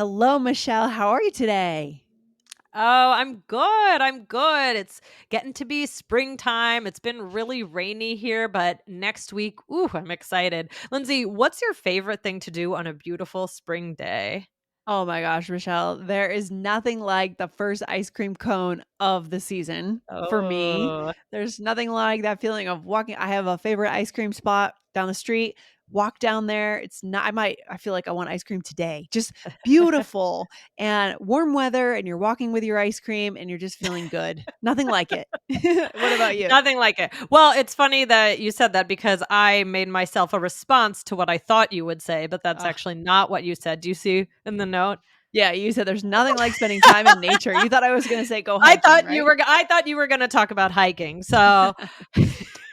Hello, Michelle. How are you today? Oh, I'm good. I'm good. It's getting to be springtime. It's been really rainy here, but next week, ooh, I'm excited. Lindsay, what's your favorite thing to do on a beautiful spring day? Oh my gosh, Michelle, there is nothing like the first ice cream cone of the season for me. Oh, There's nothing like that feeling of walking. I have a favorite ice cream spot down the street. Walk down there. It's not, I feel like I want ice cream today. Just beautiful and warm weather, and you're walking with your ice cream and you're just feeling good. Nothing like it. What about you? nothing like it. Well, it's funny that you said that because I made myself a response to what I thought you would say, but that's actually not what you said. Do you see in the note? Yeah, you said there's nothing like spending time in nature. You thought I was gonna say go hiking, right? I thought you were going to talk about hiking. So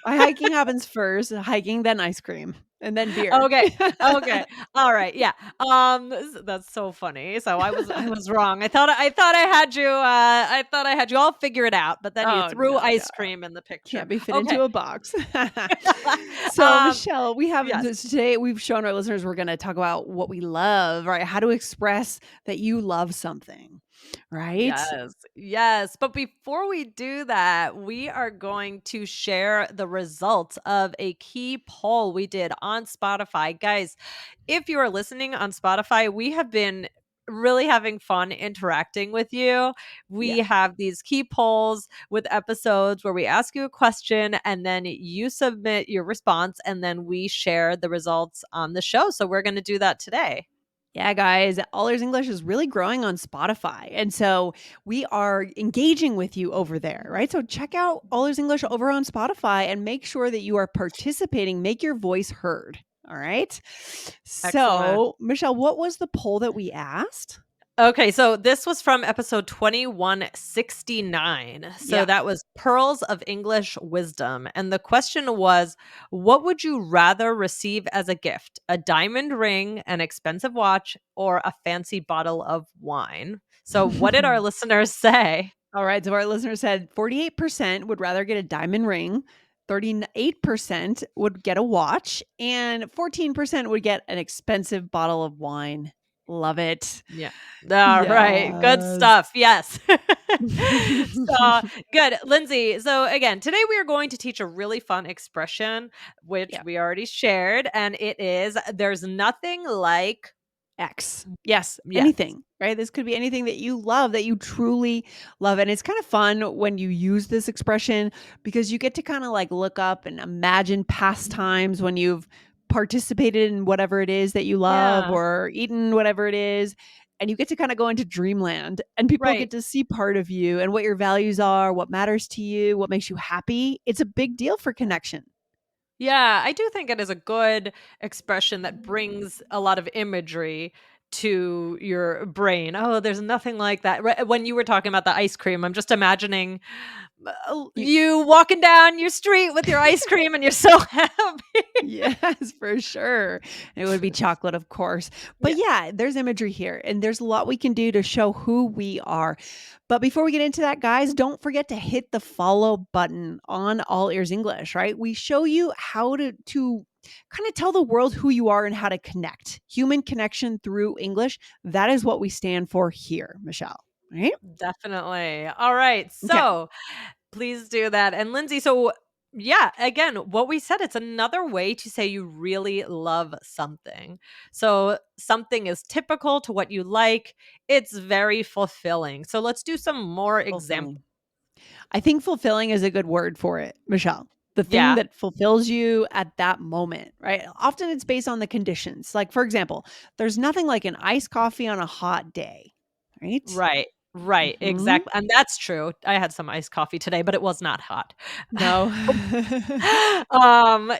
My hiking happens first, hiking, then ice cream, and then beer. Okay. Okay. All right. Yeah. That's so funny. So I was wrong. I thought I had you all figured out, but then you Oh, threw no, no. ice cream in the picture. Can't be fit Okay. into a box. So, um Michelle, we have yes. today we've shown our listeners we're gonna talk about what we love, right? How to express that you love something, right? Yes. Yes. But before we do that, we are going to share the results of a key poll we did on Spotify. Guys, if you are listening on Spotify, we have been really having fun interacting with you. Yeah. We have these key polls with episodes where we ask you a question and then you submit your response and then we share the results on the show. So we're going to do that today. Yeah, guys, All Ears English is really growing on Spotify. And so we are engaging with you over there, right? So check out All Ears English over on Spotify and make sure that you are participating, make your voice heard. All right. Excellent. So, Michelle, what was the poll that we asked? Okay, so this was from episode 2169. So Yeah. that was Pearls of English Wisdom. And the question was, what would you rather receive as a gift? A diamond ring, an expensive watch, or a fancy bottle of wine? So what did our listeners say? All right. So our listener said 48% would rather get a diamond ring, 38% would get a watch, and 14% would get an expensive bottle of wine. Love it. Yeah. All right. Good Yes. stuff. Yes. So good. Lindsay. So again, today we are going to teach a really fun expression, which Yeah. we already shared, and it is there's nothing like X. Yes, yes. anything, right? This could be anything that you love, that you truly love. And it's kind of fun when you use this expression because you get to kind of like look up and imagine past times when you've participated in whatever it is that you love Yeah. or eaten whatever it is. And you get to kind of go into dreamland and people Right. get to see part of you and what your values are, what matters to you, what makes you happy. It's a big deal for connection. Yeah, I do think it is a good expression that brings a lot of imagery to your brain. Oh, there's nothing like that. When you were talking about the ice cream, I'm just imagining You you walking down your street with your ice cream and you're so happy. Yes, for sure. It would be chocolate, of course. But Yeah. yeah, there's imagery here, and there's a lot we can do to show who we are. But before we get into that, guys, don't forget to hit the follow button on All Ears English, right? We show you how to kind of tell the world who you are and how to connect. Human connection through English. That is what we stand for here, Michelle. Right? Definitely. All right. Okay. So please do that. And Lindsay, so yeah, again, what we said, it's another way to say you really love something. So something is typical to what you like. It's very fulfilling. So let's do some more examples. Fulfilling. I think fulfilling is a good word for it, Michelle. The thing Yeah. that fulfills you at that moment, right? Often it's based on the conditions. Like, for example, there's nothing like an iced coffee on a hot day, right? Right. Right. Hmm. Exactly. And that's true. I had some iced coffee today, but it was not hot. No.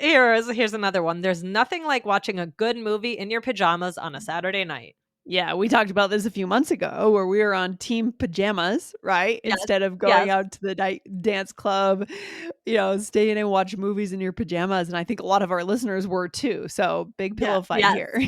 Here's another one. There's nothing like watching a good movie in your pajamas on a Saturday night. Yeah, we talked about this a few months ago where we were on team pajamas, right? Yes. Instead of going Yes. out to the night dance club, staying and watch movies in your pajamas. And I think a lot of our listeners were too. So big Yeah. pillow fight Yes. here.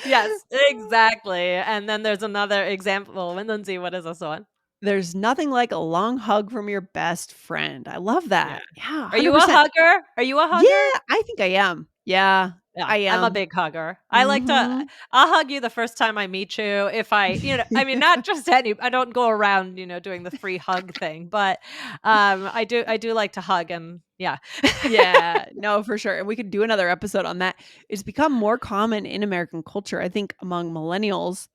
Yes, exactly. And then there's another example. And Lindsay, what is this one? There's nothing like a long hug from your best friend. I love Yeah. that. Yeah, Are you a 100%. hugger? Are you a Yeah, hugger? I think I am. Yeah. Yeah, I I'm a am. big hugger. I like to Mhm. I'll hug you the first time I meet you if I mean, not just any I don't go around, doing the free hug thing, but, I do like to hug and yeah. Yeah, no, for sure, and we could do another episode on that. It's become more common in American culture, I think, among millennials.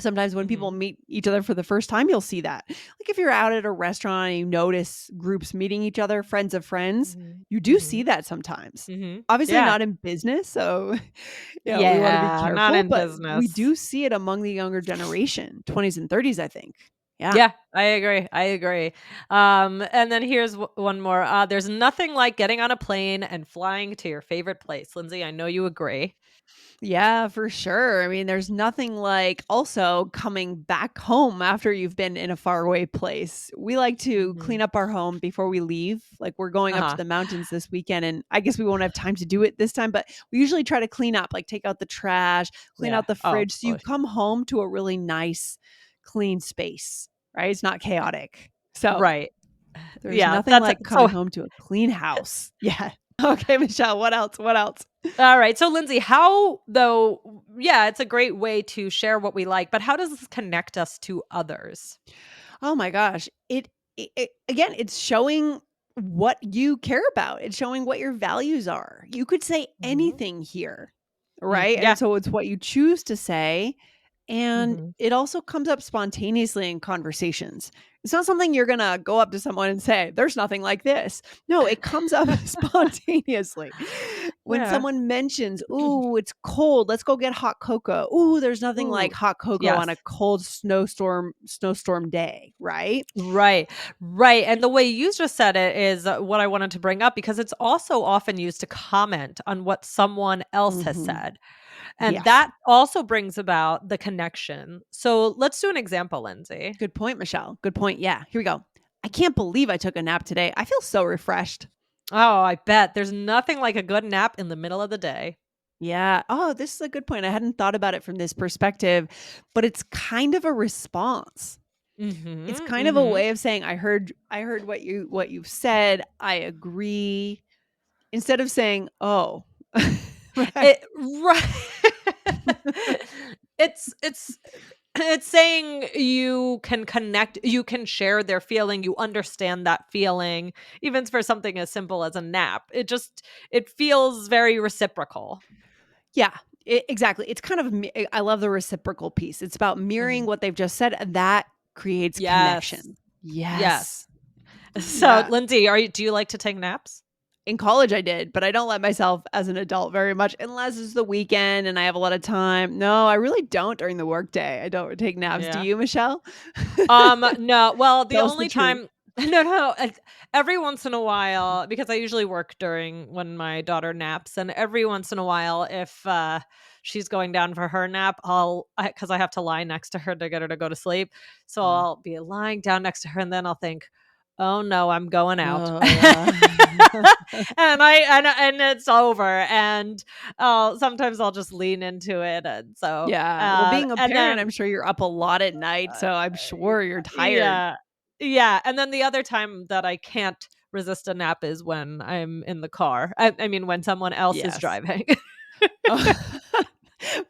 Sometimes when people Mhm, meet each other for the first time, you'll see that. Like if you're out at a restaurant and you notice groups meeting each other, friends of friends, mhm, you do see mhm, that sometimes. mhm. Obviously Yeah. not in business, so we want to be Yeah, not careful, in but we business. do see it among the younger generation, 20s and 30s, I think. Yeah. Yeah, I agree, I agree. And then here's one more, there's nothing like getting on a plane and flying to your favorite place. Lindsay, I know you agree. Yeah, for sure. I mean, there's nothing like also coming back home after you've been in a faraway place. We like to clean Mhm. up our home before we leave. Like we're going up to Uh-huh. the mountains this weekend, and I guess we won't have time to do it this time, but we usually try to clean up, like take out the trash, clean Yeah. out the Oh, fridge so you oh, come home to a really nice, clean space, right? It's not chaotic. So right. there's Yeah, nothing like so coming home to a clean house. Yeah. Okay, Michelle, what else? What else? all right. So, Lindsay, how though yeah, it's a great way to share what we like, but how does this connect us to others? Oh my gosh. It again, it's showing what you care about. It's showing what your values are. You could say Mhm. anything here, right? And Yeah. so it's what you choose to say. And Mhm. it also comes up spontaneously in conversations. It's not something you're going to go up to someone and say, there's nothing like this. No, it comes up spontaneously. When Yeah. someone mentions, ooh, it's cold, let's go get hot cocoa. Ooh, there's nothing like Ooh, hot cocoa yes. on a cold snowstorm day, right? Right, right, and the way you just said it is, what I wanted to bring up because it's also often used to comment on what someone else has Mhm. said, and Yes. that also brings about the connection. So, let's do an example, Lindsay. Good point, Michelle. Good point. Yeah. Here we go. I can't believe I took a nap today. I feel so refreshed. Oh, I bet. There's nothing like a good nap in the middle of the day. Yeah. Oh, this is a good point. I hadn't thought about it from this perspective, but it's kind of a response. It's Mhm, kind of a mhm. way of saying I heard what you've said. I agree. Instead of saying, "Oh." Right. It right. It's it's saying you can connect, you can share their feeling, you understand that feeling, even for something as simple as a nap. It feels very reciprocal. Yeah, exactly. It's kind of I love the reciprocal piece. It's about mirroring Mhm. what they've just said, and that creates Yes. connection. Yes. Yes. So, Yeah. Lindsay, do you like to take naps? In college, I did, but I don't let myself as an adult very much unless it's the weekend and I have a lot of time. No, I really don't during the workday. I don't take naps. Do Yeah. you, Michelle? No. Well, the Tell us the only truth. time no, every once in a while, because I usually work during when my daughter naps, and every once in a while, if, she's going down for her nap, because I have to lie next to her to get her to go to sleep, so Uh, I'll be lying down next to her, and then I'll think, "Oh, no, I'm going out." yeah. And it's over, and, sometimes I'll just lean into it, and so, Yeah. Well, being a and parent, then I'm sure you're up a lot at night, so I'm sure you're tired. yeah. Yeah, and then the other time that I can't resist a nap is when I'm in the car. I mean, when someone else is Yes. driving. Oh.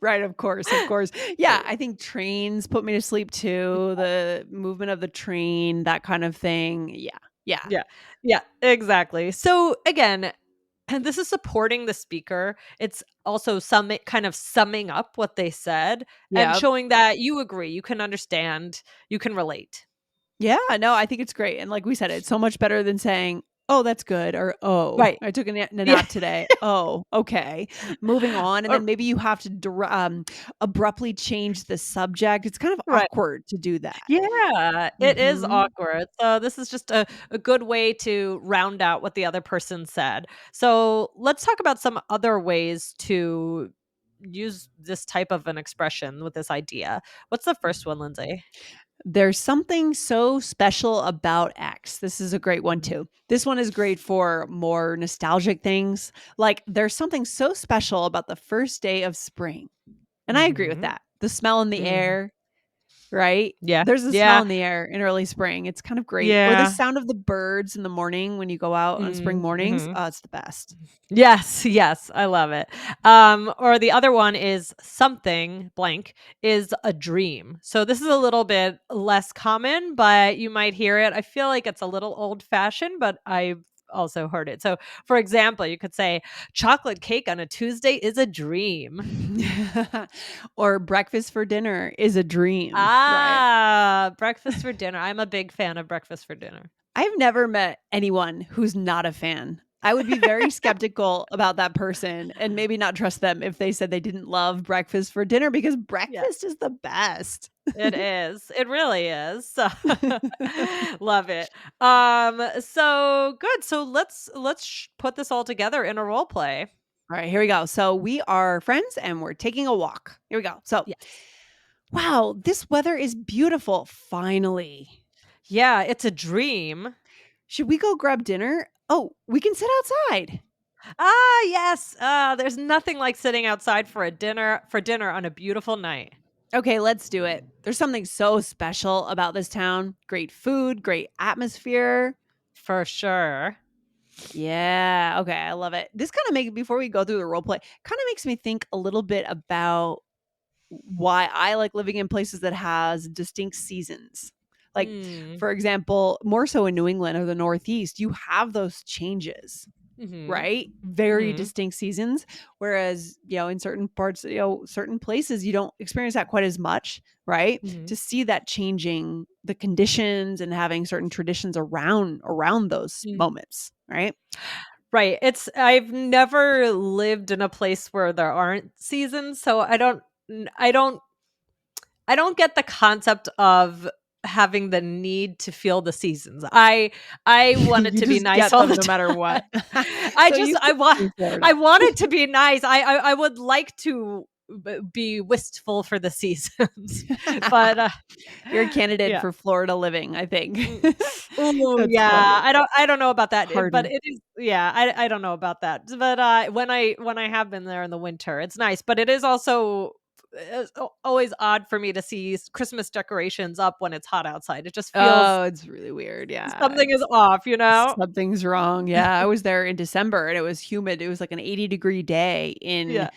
Right, of course, of course. Yeah, I think trains put me to sleep too, the movement of the train, that kind of thing. Yeah, yeah, Yeah. Yeah, exactly. So, again, and this is supporting the speaker. It's also kind of summing up what they said and yeah. showing that you agree, you can understand, you can relate. Yeah, no, I think it's great, and like we said, it's so much better than saying, "Oh, that's good," or, "Oh, Right. I took a Yeah. nap today. Oh, okay." Moving on, and Or then maybe you have to abruptly change the subject. It's kind of right. awkward to do that. Yeah, it is Mhm. awkward. So this is just a good way to round out what the other person said. So let's talk about some other ways to use this type of an expression with this idea. What's the first one, Lindsay? There's something so special about X. This is a great one Mhm. too. This one is great for more nostalgic things. Like there's something so special about the first day of spring. And I agree with Mhm. that. The smell in the Mhm. air, right? Yeah. There's a smell Yeah. in the air in early spring. It's kind of great. Or the Yeah. sound of the birds in the morning when you go out on spring Mm, mornings. mhm. Oh, it's the best. Yes, yes, I love it. Or the other one is something blank is a dream. So this is a little bit less common, but you might hear it. I feel like it's a little old fashioned, but I've also heard it. So, for example, you could say, chocolate cake on a Tuesday is a dream. Or breakfast for dinner is a dream, right? Ah, breakfast for dinner. I'm a big fan of breakfast for dinner. I've never met anyone who's not a fan. I would be very skeptical about that person and maybe not trust them if they said they didn't love breakfast for dinner because Yeah. breakfast is the best. It is. It really is. So love it. So good. So let's put this all together in a role play. All right, here we go. So we are friends and we're taking a walk. Here we go. So, Yes. wow, this weather is beautiful. Finally. Yeah, it's a dream. Should we go grab dinner? Oh, we can sit outside. Ah, yes. There's nothing like sitting outside for dinner on a beautiful night. Okay, let's do it. There's something so special about this town. Great food, great atmosphere. For sure. Yeah. Okay. I love it. This kind of makes before we go through the role play, kind of makes me think a little bit about why I like living in places that has distinct seasons. Like, Mm. for example, more so in New England or the Northeast, you have those changes, Mhm. right? Very Mhm. distinct seasons. Whereas, in certain parts, certain places, you don't experience that quite as much, right? Mhm. To see that changing the conditions and having certain traditions around those Mm. moments, right? Right. I've never lived in a place where there aren't seasons, so I don't get the concept of having the need to feel the seasons. I want it You to be just nice get all them the no matter what. time. I So just you fit in I Florida. want it to be nice. I would like to be wistful for the seasons, but You're a candidate yeah. for Florida living, I think. Mm. Ooh, That's yeah. funny. I don't know about that, but Harder. it is yeah, I don't know about that. But, when I have been there in the winter, it's nice, but it is also always odd for me to see Christmas decorations up when it's hot outside. It just feels Oh, it's really weird, yeah, something is off, you know? something's wrong, yeah, I was there in December, and it was humid, it was like an 80-degree day in Yeah.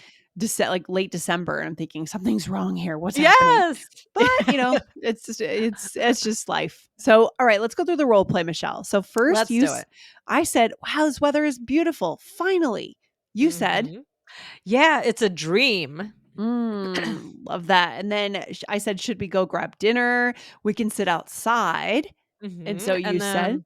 like, late December, and I'm thinking, "Something's wrong here, what's happening?" Yes. But, it's just life. So, alright, let's go through the role play, Michelle. So first, Let's do it. I said, "Wow, this weather is beautiful, finally." You said, Mhm. Yeah, it's a dream. Love that." And then I said, "Should we go grab dinner? We can sit outside." And so you And said, then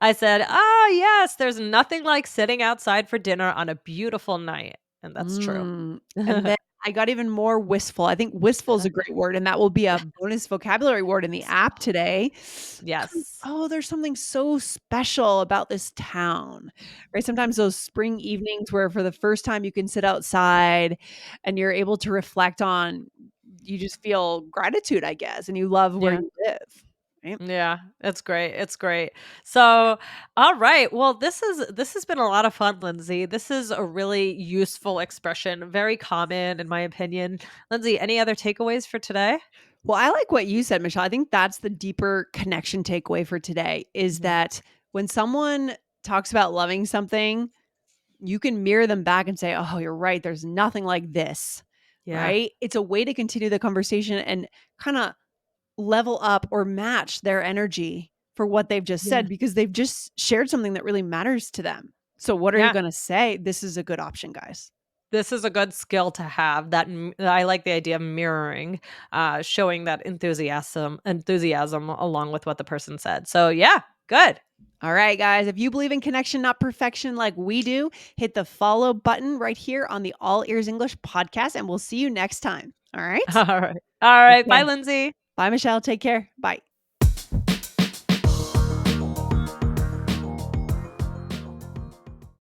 I said, "Ah, yes, there's nothing like sitting outside for dinner on a beautiful night." And that's true. And then I got even more wistful. I think wistful is Uh, a great word, and that will be yeah. a bonus vocabulary word in the app today. 'Cause, Yes. oh, there's something so special about this town, right? Sometimes those spring evenings where for the first time you can sit outside and you're able to reflect on you just feel gratitude, I guess, and you love where Yeah. you live, right? Yeah, it's great, it's great. So, all right, well, this has been a lot of fun, Lindsay. This is a really useful expression, very common in my opinion. Lindsay, any other takeaways for today? Well, I like what you said, Michelle. I think that's the deeper connection takeaway for today is Mhm. that when someone talks about loving something, you can mirror them back and say, "Oh, you're right. There's nothing like this." Yeah. Right? It's a way to continue the conversation and kind of level up or match their energy for what they've just Yeah. said because they've just shared something that really matters to them. So, what are you Yeah. going to say? This is a good option, guys. This is a good skill to have. I like the idea of mirroring, showing that enthusiasm along with what the person said. So, yeah, good. All right, guys, if you believe in connection, not perfection, like we do, hit the follow button right here on the All Ears English podcast, and we'll see you next time. All right. All right. All right. Bye, Okay. Lindsay. Bye, Michelle. Take care. Bye.